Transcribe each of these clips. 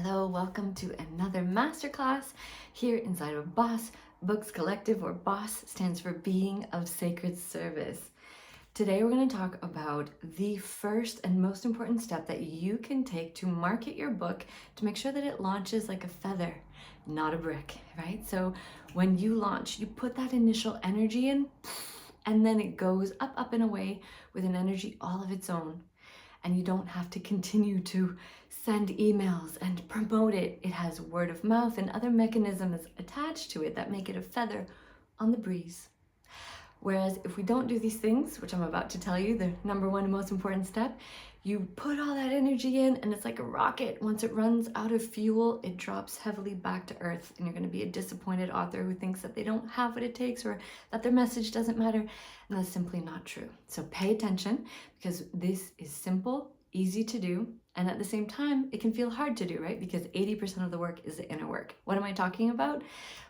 Hello, welcome to another masterclass here inside of B.O.S. Books Collective, where B.O.S. stands for Being of Sacred Service. Today we're going to talk about the first and most important step that you can take to market your book to make sure that it launches like a feather, not a brick, right? So when you launch, you put that initial energy in, and then it goes up, up and away with an energy all of its own. And you don't have to continue to send emails and promote it. It has word of mouth and other mechanisms attached to it that make it a feather on the breeze. Whereas if we don't do these things, which I'm about to tell you, the number one most important step, you put all that energy in and it's like a rocket. Once it runs out of fuel, it drops heavily back to earth, and you're going to be a disappointed author who thinks that they don't have what it takes or that their message doesn't matter. And that's simply not true. So pay attention, because this is simple, easy to do, and at the same time, it can feel hard to do, right? Because 80% of the work is the inner work. What am I talking about?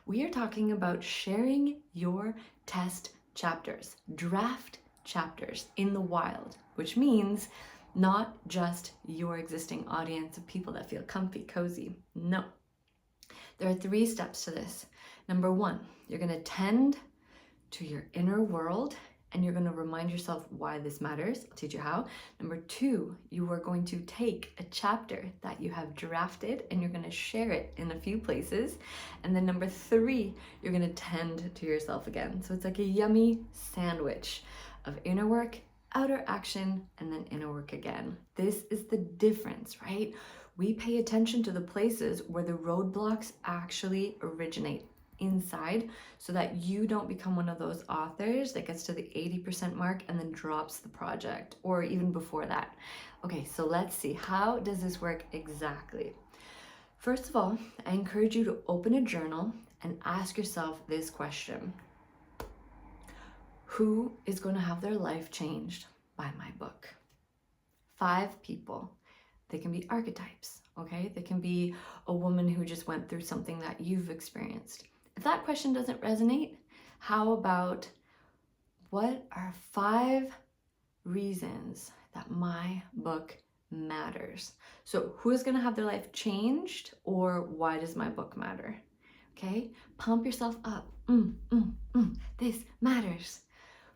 We are talking about sharing your test chapters, draft chapters in the wild, which means not just your existing audience of people that feel comfy, cozy. No. There are 3 steps to this. Number 1, you're going to tend to your inner world, and you're going to remind yourself why this matters. I'll teach you how. Number 2, you are going to take a chapter that you have drafted and you're going to share it in a few places. And then number 3, you're going to tend to yourself again. So it's like a yummy sandwich of inner work, outer action, and then inner work again. This is the difference, right? We pay attention to the places where the roadblocks actually originate inside, so that you don't become one of those authors that gets to the 80% mark and then drops the project, or even before that. Okay, so let's see, how does this work exactly? First of all, I encourage you to open a journal and ask yourself this question: who is going to have their life changed by my book? 5 people. They can be archetypes, okay? They can be a woman who just went through something that you've experienced. If that question doesn't resonate, how about, what are 5 reasons that my book matters? So who is going to have their life changed, or why does my book matter? Okay, pump yourself up. This matters.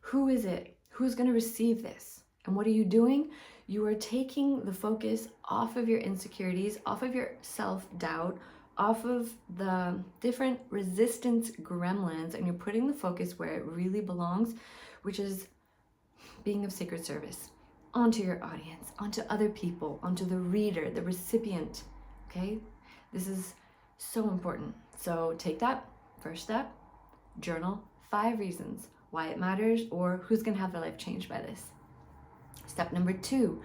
Who is it? Who's going to receive this? And what are you doing? You are taking the focus off of your insecurities, off of your self-doubt, off of the different resistance gremlins, and you're putting the focus where it really belongs, which is being of sacred service, onto your audience, onto other people, onto the reader, the recipient, okay? This is so important. So take that first step, journal 5 reasons why it matters, or who's gonna have their life changed by this. Step number 2,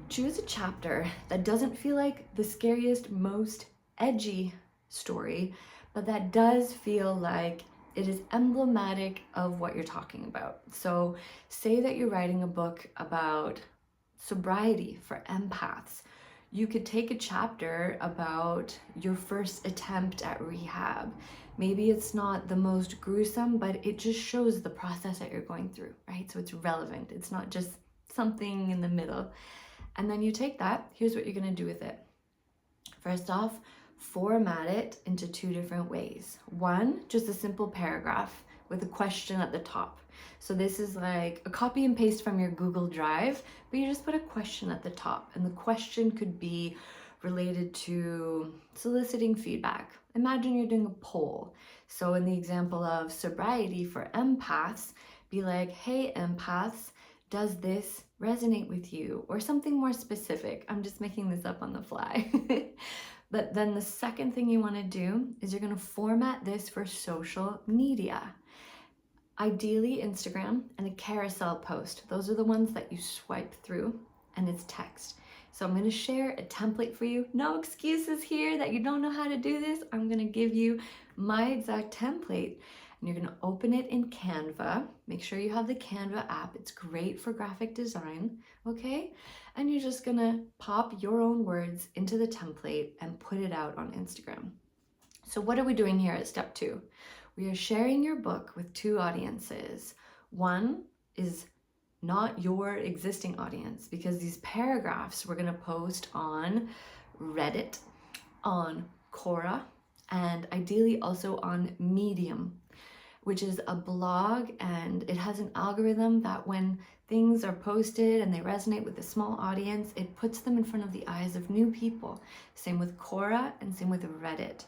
choose a chapter that doesn't feel like the scariest, most edgy story, but that does feel like it is emblematic of what you're talking about. So say that you're writing a book about sobriety for empaths. You could take a chapter about your first attempt at rehab. Maybe it's not the most gruesome, but it just shows the process that you're going through, right? So it's relevant. It's not just something in the middle. And then you take that, here's what you're gonna do with it. First off, format it into 2 different ways. 1, just a simple paragraph with a question at the top. So this is like a copy and paste from your Google Drive, but you just put a question at the top. And the question could be related to soliciting feedback. Imagine you're doing a poll. So in the example of sobriety for empaths, be like, hey empaths, does this resonate with you? Or something more specific. I'm just making this up on the fly. But then the second thing you want to do is you're going to format this for social media. Ideally Instagram and a carousel post. Those are the ones that you swipe through, and it's text. So I'm going to share a template for you. No excuses here that you don't know how to do this. I'm going to give you my exact template. And you're going to open it in CANVA. Make sure you have the CANVA app. It's great for graphic design, okay? And you're just going to pop your own words into the template and put it out on Instagram. So what are we doing here at step 2? We are sharing your book with 2 audiences. 1 is not your existing audience, because these paragraphs we're going to post on Reddit, on Quora, and ideally also on Medium, which is a blog, and it has an algorithm that when things are posted and they resonate with a small audience, it puts them in front of the eyes of new people. Same with Quora and same with Reddit.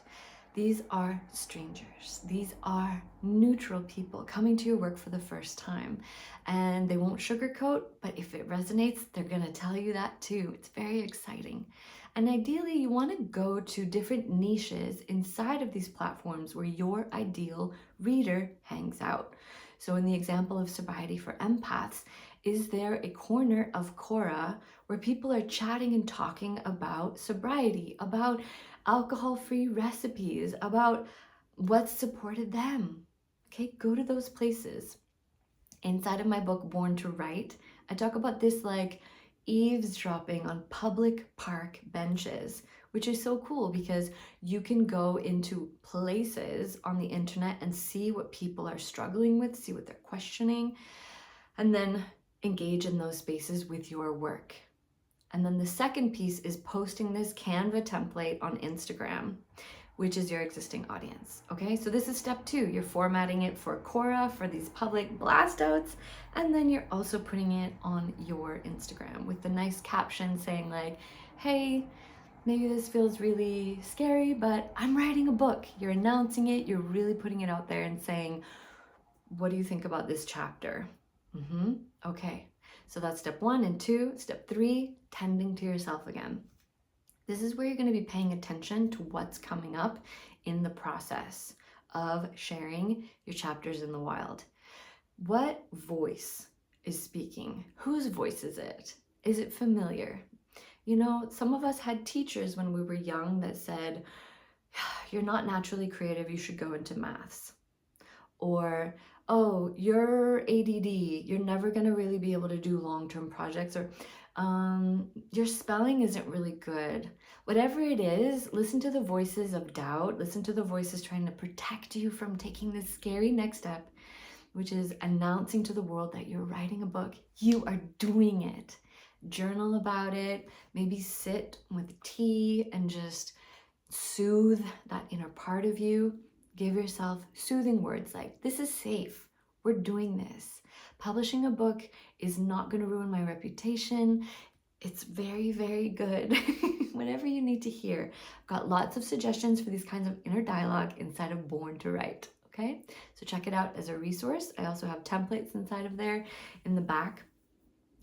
These are strangers. These are neutral people coming to your work for the first time, and they won't sugarcoat, but if it resonates, they're gonna tell you that too. It's very exciting. And ideally, you want to go to different niches inside of these platforms where your ideal reader hangs out. So in the example of Sobriety for Empaths, is there a corner of Quora where people are chatting and talking about sobriety, about alcohol-free recipes, about what's supported them? Okay, go to those places. Inside of my book, Born to Write, I talk about this like eavesdropping on public park benches, which is so cool because you can go into places on the internet and see what people are struggling with, see what they're questioning, and then engage in those spaces with your work. And then the second piece is posting this CANVA template on Instagram, which is your existing audience. Okay, so this is step 2. You're formatting it for Quora, for these public blast outs, and then you're also putting it on your Instagram with the nice caption saying like, hey, maybe this feels really scary, but I'm writing a book. You're announcing it, you're really putting it out there and saying, what do you think about this chapter? Okay, so that's step 1 and 2. Step 3, tending to yourself again. This is where you're going to be paying attention to what's coming up in the process of sharing your chapters in the wild. What voice is speaking? Whose voice is it? Is it familiar? You know, some of us had teachers when we were young that said, you're not naturally creative, you should go into maths. Or, oh, you're ADD, you're never going to really be able to do long-term projects. Or, your spelling isn't really good. Whatever it is, listen to the voices of doubt, listen to the voices trying to protect you from taking this scary next step, which is announcing to the world that you're writing a book. You are doing it. Journal about it, maybe sit with tea and just soothe that inner part of you. Give yourself soothing words like, this is safe, we're doing this. Publishing a book is not going to ruin my reputation. It's very, very good. Whatever you need to hear. I've got lots of suggestions for these kinds of inner dialogue inside of Born to Write. Okay, so check it out as a resource. I also have templates inside of there in the back.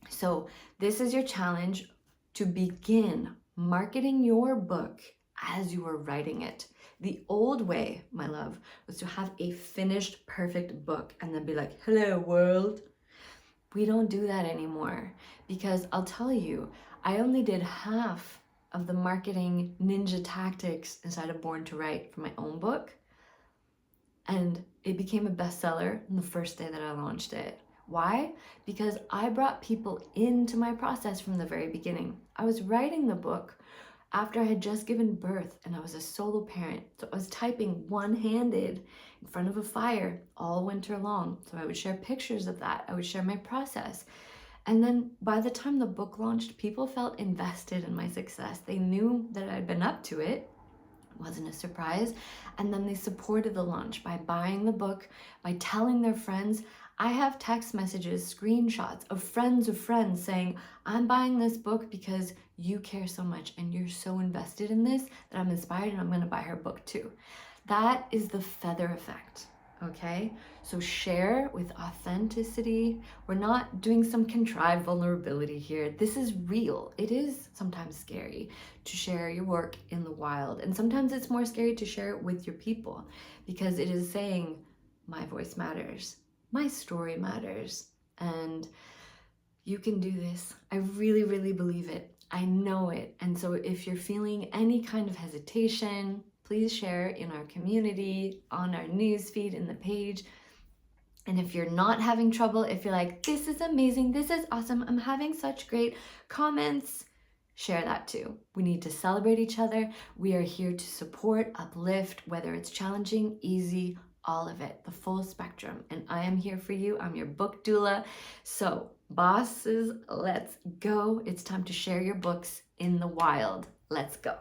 So this is your challenge to begin marketing your book as you are writing it. The old way, my love, was to have a finished, perfect book and then be like, hello world. We don't do that anymore because I'll tell you, I only did half of the marketing ninja tactics inside of Born to Write for my own book. And it became a bestseller on the first day that I launched it. Why? Because I brought people into my process from the very beginning. I was writing the book after I had just given birth and I was a solo parent. So I was typing one-handed in front of a fire all winter long. So I would share pictures of that. I would share my process. And then by the time the book launched, people felt invested in my success. They knew that I'd been up to it. It wasn't a surprise. And then they supported the launch by buying the book, by telling their friends. I have text messages, screenshots of friends saying, I'm buying this book because you care so much and you're so invested in this that I'm inspired and I'm going to buy her book too. That is the feather effect, okay? So share with authenticity. We're not doing some contrived vulnerability here. This is real. It is sometimes scary to share your work in the wild. And sometimes it's more scary to share it with your people because it is saying, my voice matters. My story matters, and you can do this. I really, really believe it. I know it. And so if you're feeling any kind of hesitation, please share in our community, on our newsfeed, in the page. And if you're not having trouble, if you're like, this is amazing, this is awesome, I'm having such great comments, share that too. We need to celebrate each other. We are here to support, uplift, whether it's challenging, easy, all of it, the full spectrum. And I am here for you. I'm your book doula. So bosses, let's go. It's time to share your books in the wild. Let's go.